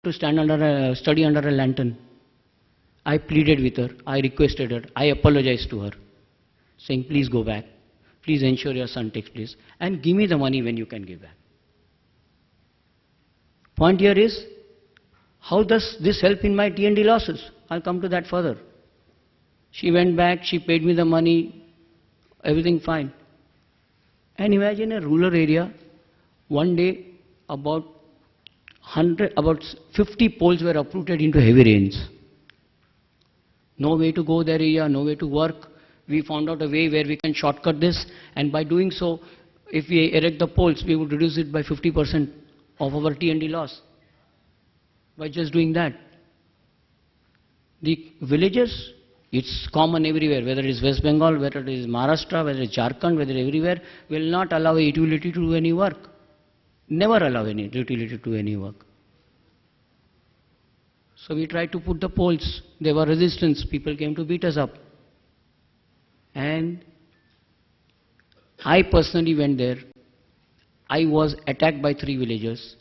to study under a lantern. I pleaded with her, I requested her, I apologized to her, saying, please go back, please ensure your son takes place, and give me the money when you can give back. Point here is, how does this help in my T&D losses? I'll come to that further. She went back, she paid me the money, everything fine. And imagine a rural area, one day about 50 poles were uprooted into heavy rains. No way to go that area, no way to work. We found out a way where we can shortcut this, and by doing so, if we erect the poles, we would reduce it by 50% of our T&D loss. By just doing that. The villages, it's common everywhere, whether it is West Bengal, whether it is Maharashtra, whether it is Jharkhand, whether everywhere, will not allow a utility to do any work. Never allow any utility to do any work. So we tried to put the poles. There were resistance. People came to beat us up. And I personally went there. I was attacked by 3 villagers.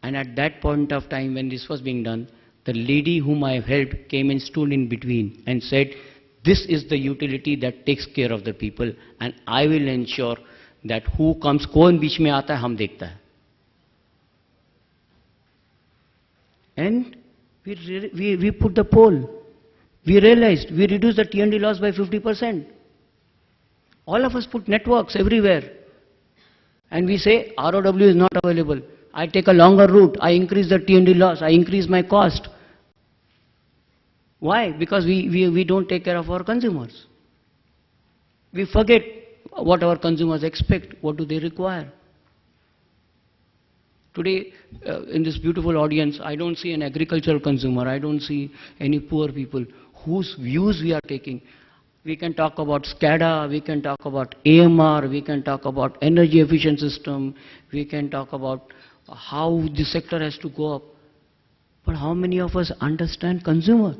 And at that point of time when this was being done, the lady whom I helped came and stood in between and said, this is the utility that takes care of the people, and I will ensure that who comes, kaun beech mein aata hai, hum dekhta hai. And we put the pole. We realized we reduced the T&D loss by 50%. All of us put networks everywhere. And we say ROW is not available. I take a longer route. I increase the T&D loss. I increase my cost. Why? Because we don't take care of our consumers. We forget what our consumers expect. What do they require? Today, in this beautiful audience, I don't see an agricultural consumer. I don't see any poor people whose views we are taking. We can talk about SCADA, we can talk about AMR, we can talk about energy efficient system, we can talk about how the sector has to go up. But how many of us understand consumer?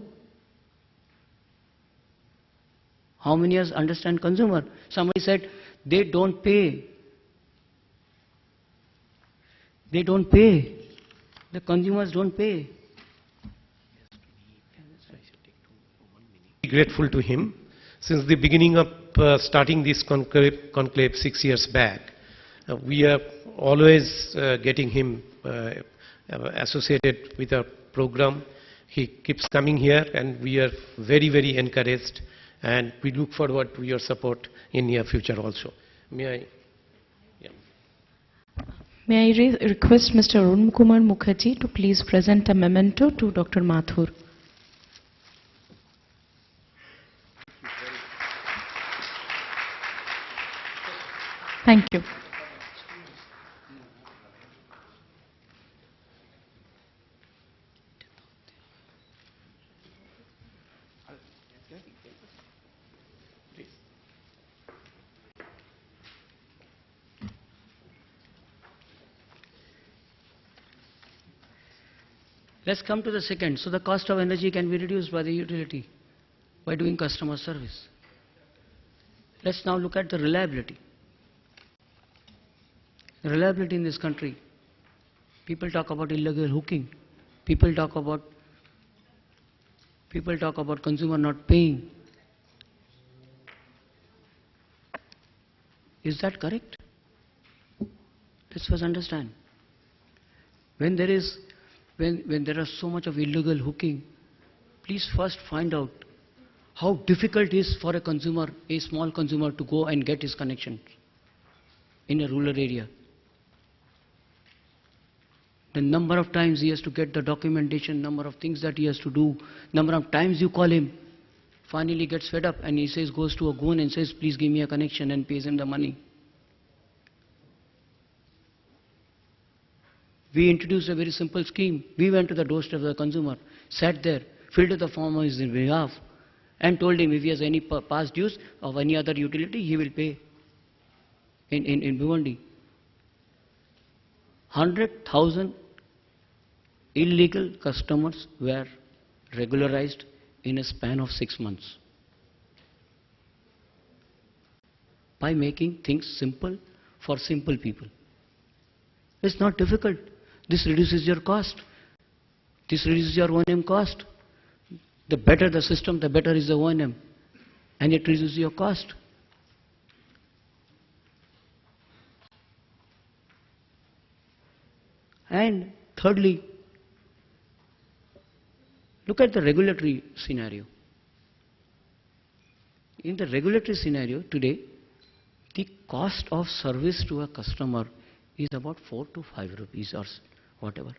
How many of us understand consumer? Somebody said, they don't pay. They don't pay. The consumers don't pay. Grateful to him. Since the beginning of starting this conclave 6 years back, we are always getting him associated with our program. He keeps coming here, and we are very, very encouraged, and we look forward to your support in near future also. May I? May I request Mr. Arun Kumar Mukherjee to please present a memento to Dr. Mathur. Thank you. Let's come to the second. So the cost of energy can be reduced by the utility by doing customer service. Let's now look at the reliability. Reliability in this country. People talk about illegal hooking. People talk about consumer not paying. Is that correct? Let's first understand. When there is so much of illegal hooking, please first find out how difficult it is for a consumer, a small consumer, to go and get his connection in a rural area. The number of times he has to get the documentation, number of things that he has to do, number of times you call him, finally gets fed up and he says, goes to a goon and says, please give me a connection, and pays him the money. We introduced a very simple scheme. We went to the doorstep of the consumer, sat there, filled the form on his behalf, and told him if he has any past dues of any other utility, he will pay in Bhiwandi. 100,000 illegal customers were regularized in a span of 6 months by making things simple for simple people. It's not difficult. This reduces your cost. This reduces your O&M cost. The better the system, the better is the O&M. And it reduces your cost. And thirdly, look at the regulatory scenario. In the regulatory scenario today, the cost of service to a customer is about 4 to 5 rupees or whatever.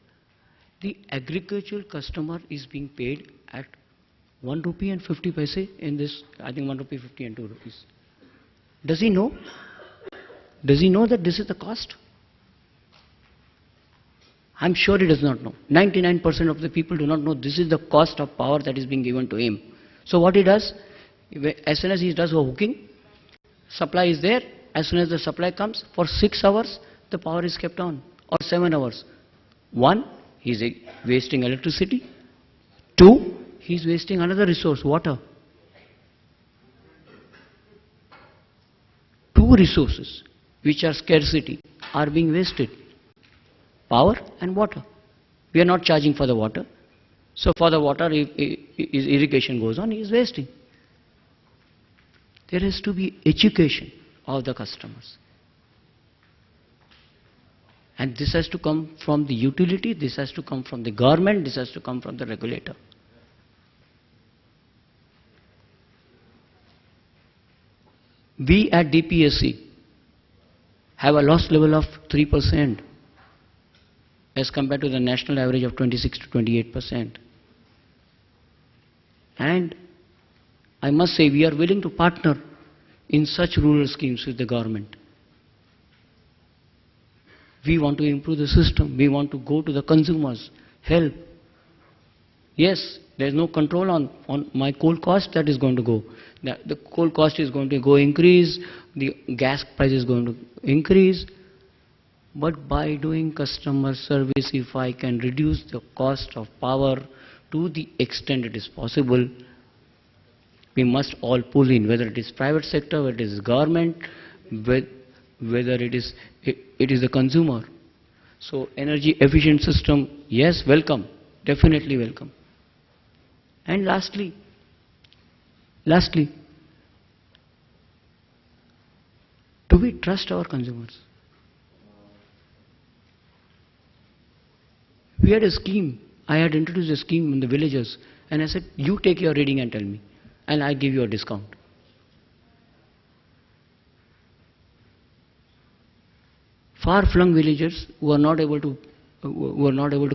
The agricultural customer is being paid at 1 rupee and 50 paise in this, I think 1 rupee 50 and 2 rupees. Does he know? Does he know that this is the cost? I'm sure he does not know. 99% of the people do not know this is the cost of power that is being given to him. So what he does, as soon as he does a hooking, supply is there. As soon as the supply comes, for 6 hours, the power is kept on, or 7 hours. 1, he's wasting electricity. 2, he's wasting another resource, water. 2 resources, which are scarcity, are being wasted. Power and water. We are not charging for the water. So for the water, if irrigation goes on, he is wasting. There has to be education of the customers. And this has to come from the utility, this has to come from the government, this has to come from the regulator. We at DPSC have a loss level of 3% as compared to the national average of 26 to 28%. And I must say, we are willing to partner in such rural schemes with the government. We want to improve the system. We want to go to the consumers, help. Yes, there is no control on my coal cost that is going to go. The coal cost is going to go increase, the gas price is going to increase. But by doing customer service, if I can reduce the cost of power to the extent it is possible, we must all pull in, whether it is private sector, whether it is government, whether it is the consumer. So energy efficient system, yes, welcome, definitely welcome. And lastly, do we trust our consumers? We had a scheme. I had introduced a scheme in the villages, and I said, you take your reading and tell me, and I give you a discount. Far-flung villagers who are not able to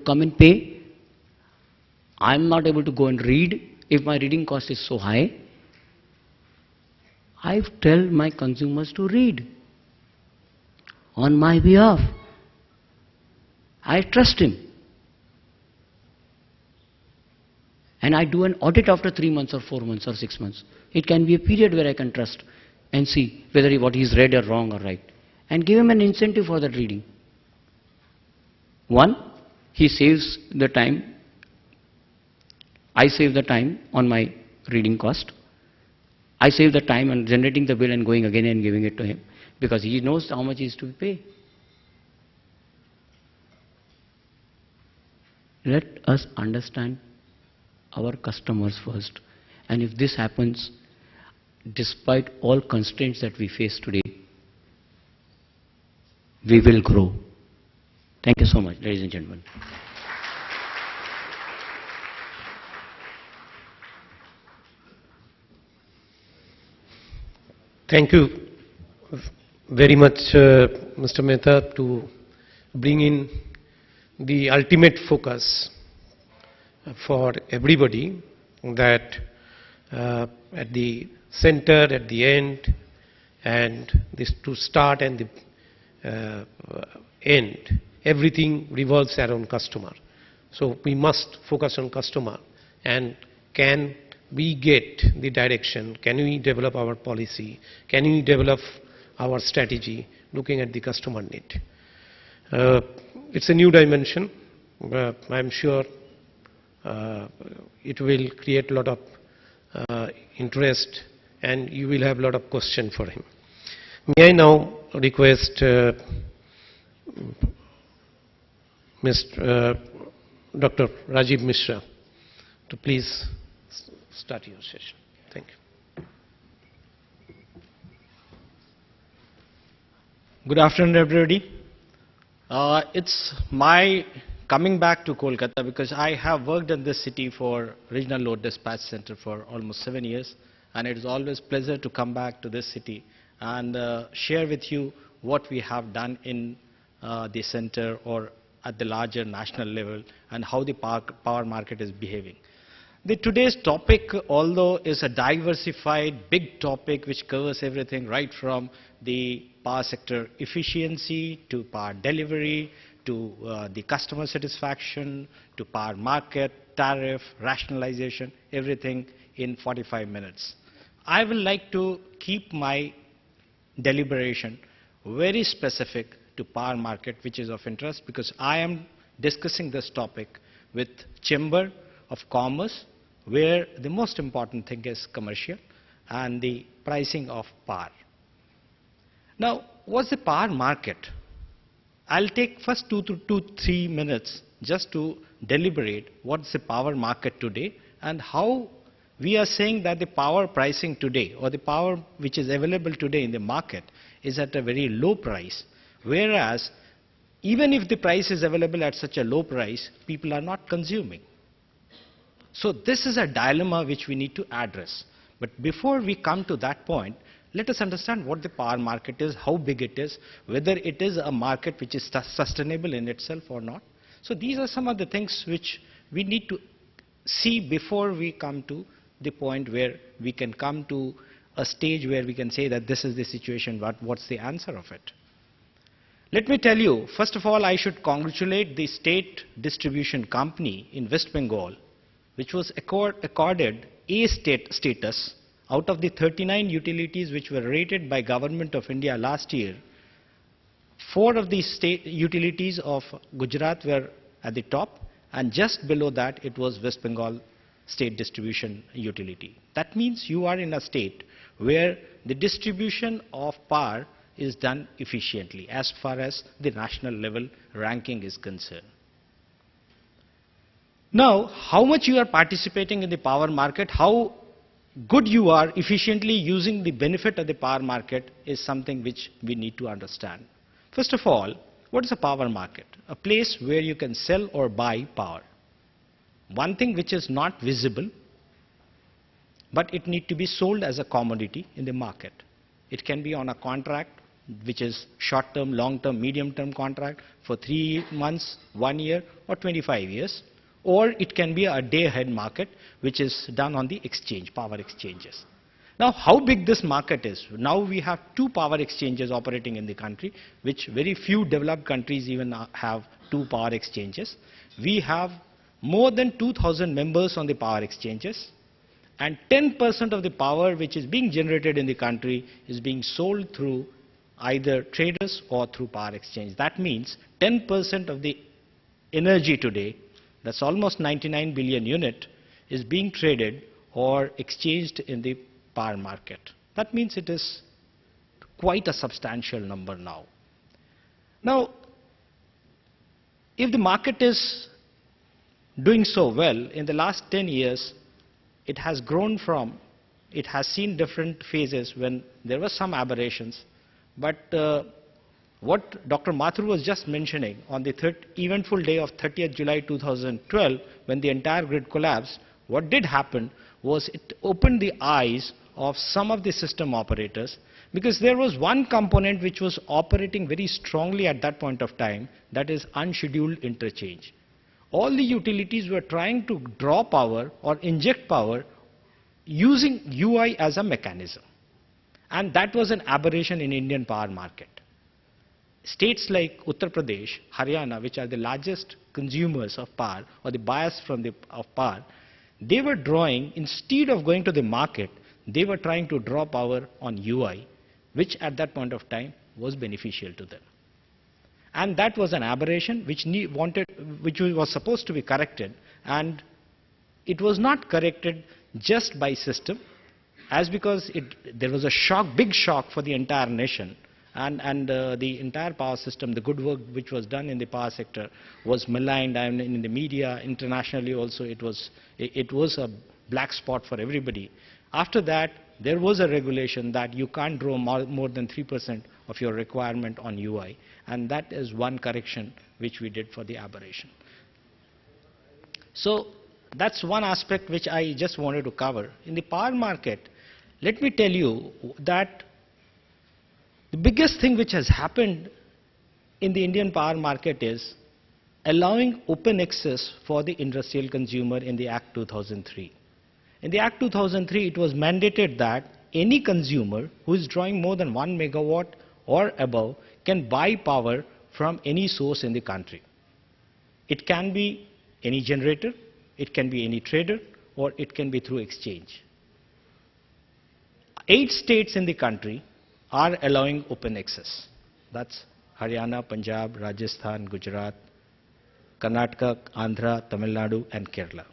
come and pay. I'm not able to go and read if my reading cost is so high. I tell my consumers to read on my behalf. I trust him. And I do an audit after 3 months or 4 months or 6 months. It can be a period where I can trust and see whether what he's read are wrong or right. And give him an incentive for that reading. 1, he saves the time. I save the time on my reading cost. I save the time on generating the bill and going again and giving it to him, because he knows how much he is to pay. Let us understand our customers first. And if this happens, despite all constraints that we face today, we will grow. Thank you so much, ladies and gentlemen. Thank you very much, Mr. Mehta, to bring in the ultimate focus for everybody, that at the center, at the end, and this to start and the end, everything revolves around customer. So we must focus on customer, and can we get the direction, can we develop our policy, can we develop our strategy looking at the customer need. It's a new dimension. I'm sure it will create a lot of interest, and you will have a lot of questions for him. May I now request Mr. Dr. Rajiv Mishra to please start your session. Thank you. Good afternoon, everybody. It's my coming back to Kolkata because I have worked in this city for Regional Load Dispatch Center for almost 7 years, and it is always a pleasure to come back to this city and share with you what we have done in the center or at the larger national level and how the power market is behaving. Today's topic, although is a diversified, big topic which covers everything right from the power sector efficiency to power delivery to the customer satisfaction to power market, tariff, rationalization, everything in 45 minutes. I will like to keep my deliberation very specific to power market, which is of interest because I am discussing this topic with Chamber of Commerce, where the most important thing is commercial and the pricing of power. Now, what's the power market? I'll take first 2 to 3 minutes just to deliberate what's the power market today and how we are saying that the power pricing today or the power which is available today in the market is at a very low price, whereas even if the price is available at such a low price, people are not consuming. So this is a dilemma which we need to address. But before we come to that point, let us understand what the power market is, how big it is, whether it is a market which is sustainable in itself or not. So these are some of the things which we need to see before we come to the point where we can come to a stage where we can say that this is the situation, but what's the answer of it? Let me tell you, first of all, I should congratulate the state distribution company in West Bengal, which was accorded A status out of the 39 utilities which were rated by Government of India last year. 4 of the state utilities of Gujarat were at the top, and just below that it was West Bengal state distribution utility. That means you are in a state where the distribution of power is done efficiently as far as the national level ranking is concerned. Now, how much you are participating in the power market, how good you are efficiently using the benefit of the power market is something which we need to understand. First of all, what is a power market? A place where you can sell or buy power. One thing which is not visible, but it needs to be sold as a commodity in the market. It can be on a contract, which is short-term, long-term, medium-term contract for 3 months, 1 year, or 25 years. Or it can be a day-ahead market, which is done on the exchange, power exchanges. Now, how big this market is? Now we have 2 power exchanges operating in the country, which very few developed countries even have 2 power exchanges. We have more than 2,000 members on the power exchanges, and 10% of the power which is being generated in the country is being sold through either traders or through power exchange. That means 10% of the energy today, that's almost 99 billion unit, is being traded or exchanged in the power market. That means it is quite a substantial number now. Now, if the market is doing so well, in the last 10 years, it has grown from, it has seen different phases when there were some aberrations, but what Dr. Mathur was just mentioning on the eventful day of 30th July 2012, when the entire grid collapsed, what did happen was it opened the eyes of some of the system operators, because there was one component which was operating very strongly at that point of time, that is unscheduled interchange. All the utilities were trying to draw power or inject power using UI as a mechanism. And that was an aberration in Indian power market. States like Uttar Pradesh, Haryana, which are the largest consumers of power or the buyers of power, they were drawing, instead of going to the market, they were trying to draw power on UI, which at that point of time was beneficial to them. And that was an aberration which was supposed to be corrected, and it was not corrected just by system, as because there was a shock, big shock for the entire nation, and the entire power system, the good work which was done in the power sector was maligned, and in the media internationally also it was a black spot for everybody. After that, there was a regulation that you can't draw more than 3% of your requirement on UI, and that is one correction which we did for the aberration. So that's one aspect which I just wanted to cover. In the power market, let me tell you that the biggest thing which has happened in the Indian power market is allowing open access for the industrial consumer in the Act 2003. In the Act 2003, it was mandated that any consumer who is drawing more than 1 megawatt or above can buy power from any source in the country. It can be any generator, it can be any trader, or it can be through exchange. 8 states in the country are allowing open access. That's Haryana, Punjab, Rajasthan, Gujarat, Karnataka, Andhra, Tamil Nadu, and Kerala.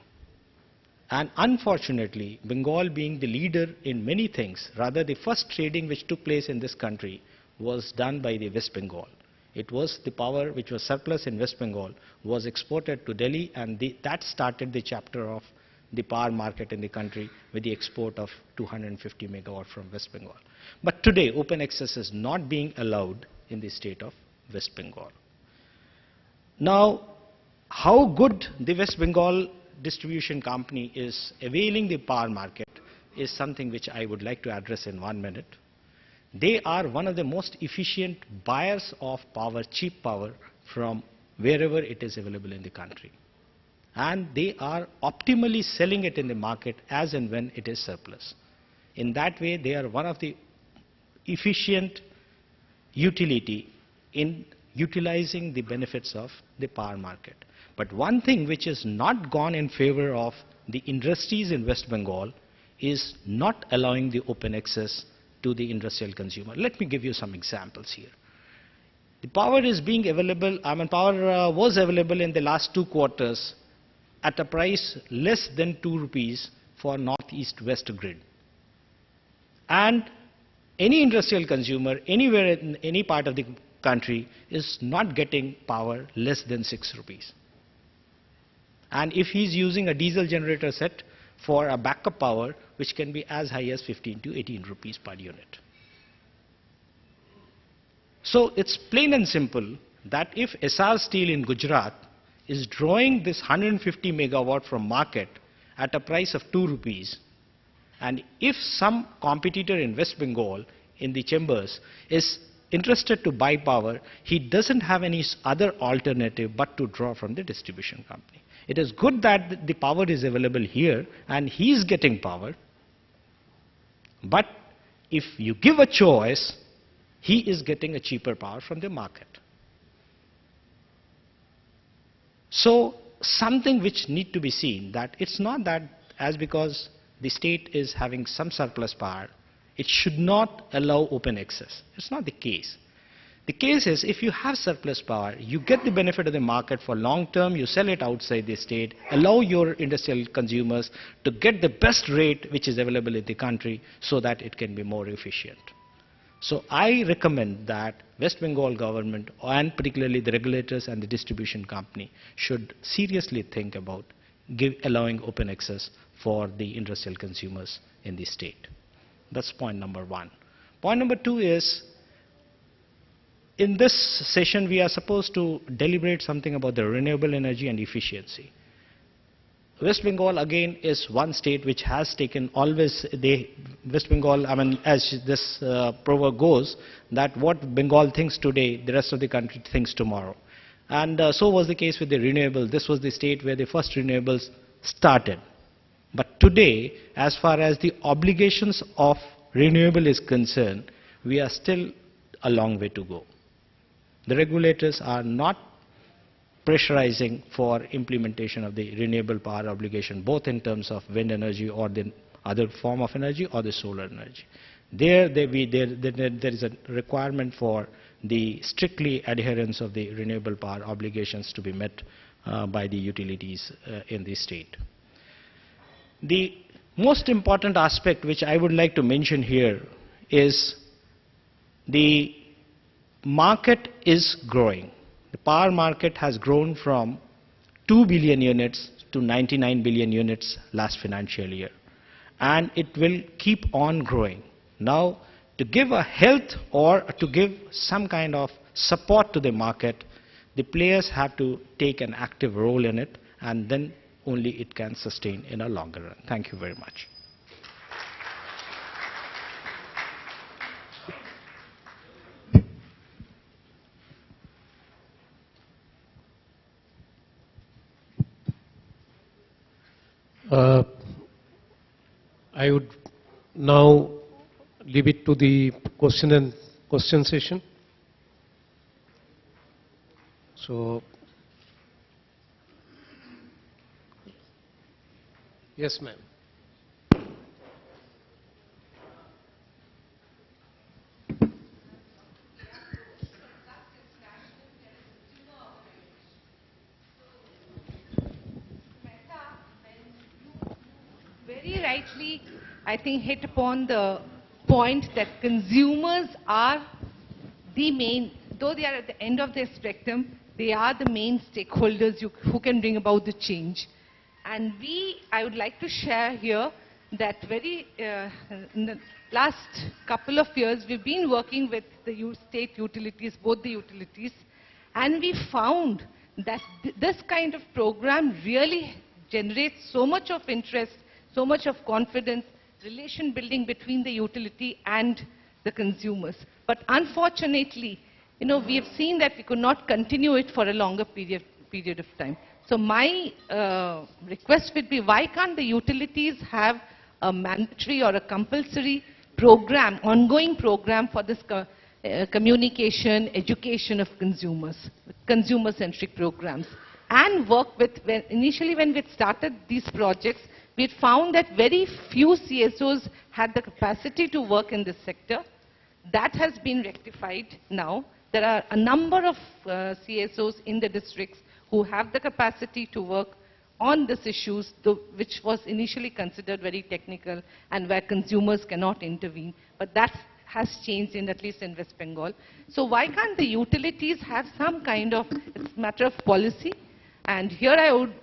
And unfortunately, Bengal being the leader in many things, rather the first trading which took place in this country was done by the West Bengal. It was the power which was surplus in West Bengal was exported to Delhi, and that started the chapter of the power market in the country with the export of 250 megawatt from West Bengal. But today, open access is not being allowed in the state of West Bengal. Now, how good the West Bengal distribution company is availing the power market is something which I would like to address in 1 minute. They are one of the most efficient buyers of power, cheap power, from wherever it is available in the country. And they are optimally selling it in the market as and when it is surplus. In that way, they are one of the efficient utility in utilizing the benefits of the power market. But one thing which is not gone in favor of the industries in West Bengal is not allowing the open access to the industrial consumer. Let me give you some examples here. The power is being available, power was available in the last 2 quarters at a price less than 2 rupees for northeast-west grid. And any industrial consumer anywhere in any part of the country is not getting power less than 6 rupees. And if he's using a diesel generator set for a backup power, which can be as high as 15 to 18 rupees per unit. So it's plain and simple that if SR Steel in Gujarat is drawing this 150 megawatt from market at a price of 2 rupees, and if some competitor in West Bengal in the chambers is interested to buy power, he doesn't have any other alternative but to draw from the distribution company. It is good that the power is available here and he is getting power, but if you give a choice, he is getting a cheaper power from the market. So something which need to be seen, that it's not that as because the state is having some surplus power, it should not allow open access. It's not the case. The case is, if you have surplus power, you get the benefit of the market for long term, you sell it outside the state, allow your industrial consumers to get the best rate which is available in the country so that it can be more efficient. So I recommend that West Bengal government, and particularly the regulators and the distribution company, should seriously think about allowing open access for the industrial consumers in the state. That's point number 1. Point number 2 is, in this session, we are supposed to deliberate something about the renewable energy and efficiency. West Bengal again is one state which has taken always West Bengal, as this proverb goes, that what Bengal thinks today, the rest of the country thinks tomorrow. And so was the case with the renewable. This was the state where the first renewables started. But today, as far as the obligations of renewable is concerned, we are still a long way to go. The regulators are not pressurizing for implementation of the renewable power obligation, both in terms of wind energy or the other form of energy or the solar energy. There is a requirement for the strictly adherence of the renewable power obligations to be met by the utilities in the state. The most important aspect which I would like to mention here is the market is growing. The power market has grown from 2 billion units to 99 billion units last financial year. And it will keep on growing. Now, to give a health or to give some kind of support to the market, the players have to take an active role in it, and then only it can sustain in a longer run. Thank you very much. I would now leave it to the question session. So, yes, ma'am. Very rightly, I think, hit upon the point that consumers are the main, though they are at the end of their spectrum, they are the main stakeholders who can bring about the change. And I would like to share here that in the last couple of years, we've been working with the state utilities, both the utilities, and we found that this kind of program really generates so much of interest, so much of confidence, relation building between the utility and the consumers. But unfortunately, we have seen that we could not continue it for a longer period of time. So my request would be, why can't the utilities have a mandatory or a compulsory program, ongoing program for this communication, education of consumers, consumer-centric programs, and work with, initially when we started these projects, we had found that very few CSOs had the capacity to work in this sector. That has been rectified now. There are a number of CSOs in the districts who have the capacity to work on these issues, which was initially considered very technical and where consumers cannot intervene. But that has changed, at least in West Bengal. So why can't the utilities have some kind of, it's a matter of policy. And here I would,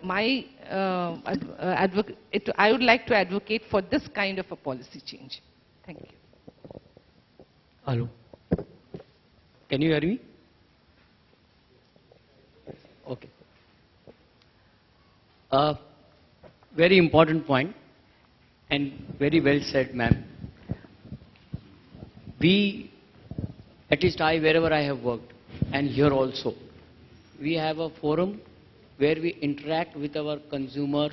I would like to advocate for this kind of a policy change. Thank you. Hello. Can you hear me? Okay. Very important point and very well said, ma'am. We, at least I, wherever I have worked, and here also, we have a forum where we interact with our consumer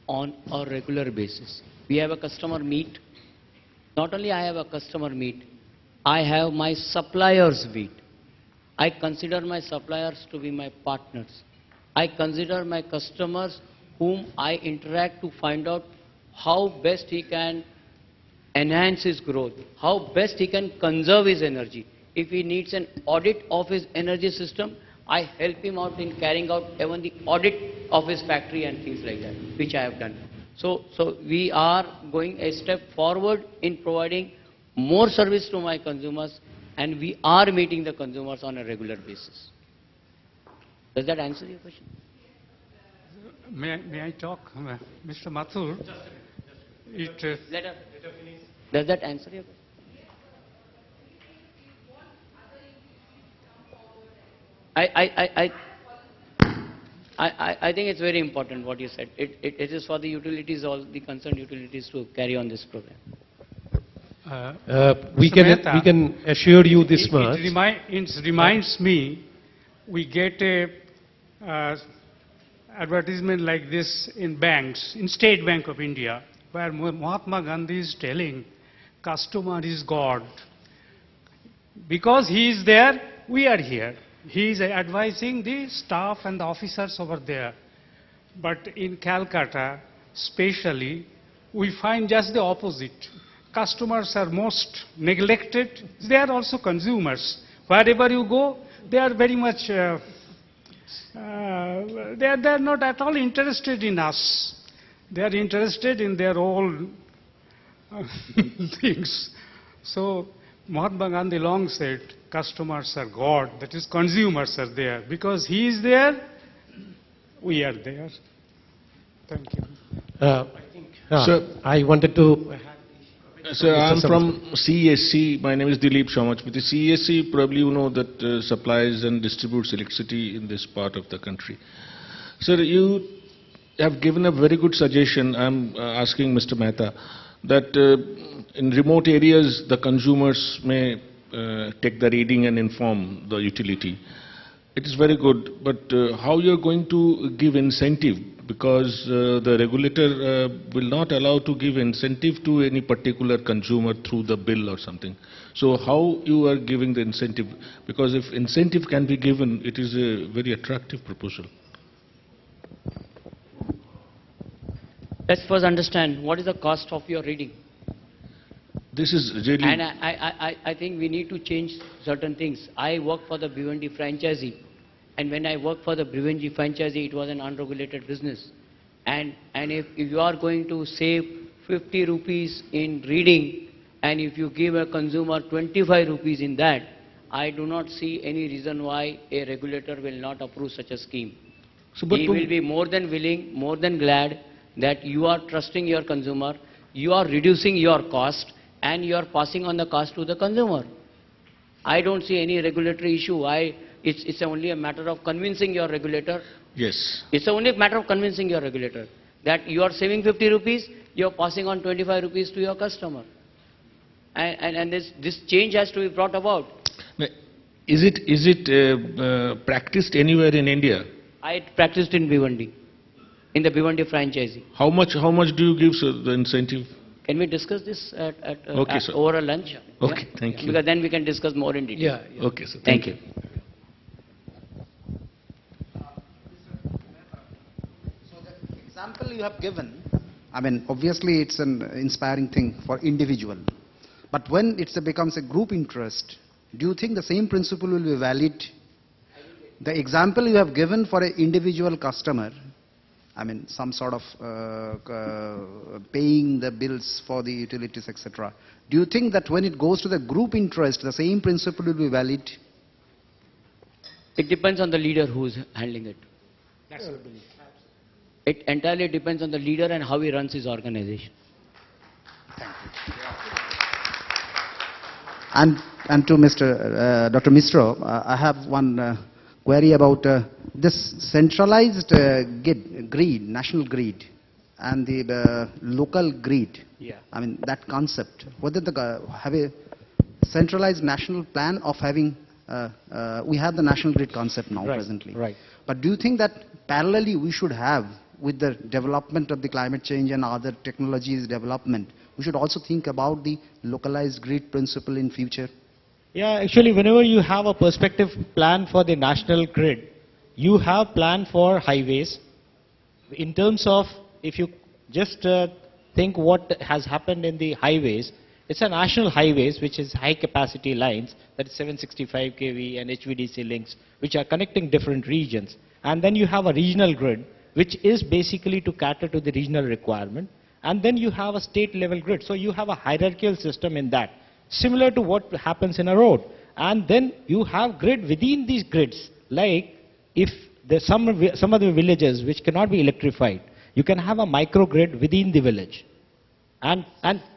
on a regular basis. We have a customer meet. Not only I have a customer meet, I have my suppliers meet. I consider my suppliers to be my partners. I consider my customers whom I interact to find out how best he can enhance his growth, how best he can conserve his energy. If he needs an audit of his energy system, I help him out in carrying out even the audit of his factory and things like that, which I have done. So we are going a step forward in providing more service to my consumers, and we are meeting the consumers on a regular basis. Does that answer your question? May I talk, Mr. Mathur? Let her finish. Does that answer your question? I think it's very important what you said. It is for the utilities, all the concerned utilities, to carry on this program. We can assure you this much. It reminds me, we get a advertisement like this in banks, in State Bank of India, where Mahatma Gandhi is telling, customer is God. Because he is there, we are here. He is advising the staff and the officers over there. But in Calcutta, especially, we find just the opposite. Customers are most neglected. They are also consumers. Wherever you go, they are very much, they are not at all interested in us. They are interested in their own things. So Mahatma Gandhi long said, customers are God, that is consumers are there. Because he is there, we are there. Thank you. Sir, I wanted to... Sir, I'm Mr. from CESC. My name is Dilip Shamach. With the CESC, probably you know that supplies and distributes electricity in this part of the country. Sir, you have given a very good suggestion. I'm asking Mr. Mehta that in remote areas the consumers may take the reading and inform the utility. It is very good, but how you are going to give incentive? Because the regulator will not allow to give incentive to any particular consumer through the bill or something. So how you are giving the incentive? Because if incentive can be given, it is a very attractive proposal. Let's first understand what is the cost of your reading. This is really... And I think we need to change certain things. I work for the Bhiwandi franchisee. And when I worked for the Bhiwandi franchisee, it was an unregulated business. And if you are going to save 50 rupees in reading, and if you give a consumer 25 rupees in that, I do not see any reason why a regulator will not approve such a scheme. So, He will be more than willing, more than glad that you are trusting your consumer, you are reducing your cost, and you are passing on the cost to the consumer. I don't see any regulatory issue. It's only a matter of convincing your regulator. Yes. It's only a matter of convincing your regulator that you are saving 50 rupees, you are passing on 25 rupees to your customer. And this change has to be brought about. Is it practiced anywhere in India? I practiced in Bhiwandi, in the Bhiwandi franchisee. How much do you give, sir, the incentive? Can we discuss this Okay, sir. over a lunch? Okay, thank you. Because then we can discuss more in detail. Yeah. Okay, sir. Thank you. Example you have given, I mean, obviously it's an inspiring thing for individual. But when it becomes a group interest, do you think the same principle will be valid? The example you have given for an individual customer, I mean, some sort of paying the bills for the utilities, etc. Do you think that when it goes to the group interest, the same principle will be valid? It depends on the leader who is handling it. That's our belief. It entirely depends on the leader and how he runs his organization. And to Mr. Dr. Misro, I have one query about this centralized grid, national grid, and the local grid. Yeah. I mean, that concept, whether have a centralized national plan of having, we have the national grid concept now presently. Right. But do you think that parallelly we should have, with the development of the climate change and other technologies development, we should also think about the localized grid principle in future? Yeah, actually, whenever you have a perspective plan for the national grid, you have plan for highways. In terms of, if you just think what has happened in the highways, it's a national highways, which is high capacity lines, that is 765 kV and HVDC links, which are connecting different regions. And then you have a regional grid, which is basically to cater to the regional requirement. And then you have a state level grid. So you have a hierarchical system in that, similar to what happens in a road. And then you have grid within these grids, like if there's some of the villages which cannot be electrified, you can have a microgrid within the village. And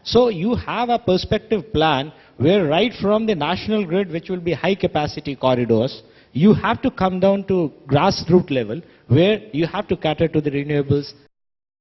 so you have a perspective plan where right from the national grid, which will be high capacity corridors, you have to come down to grassroots level where you have to cater to the renewables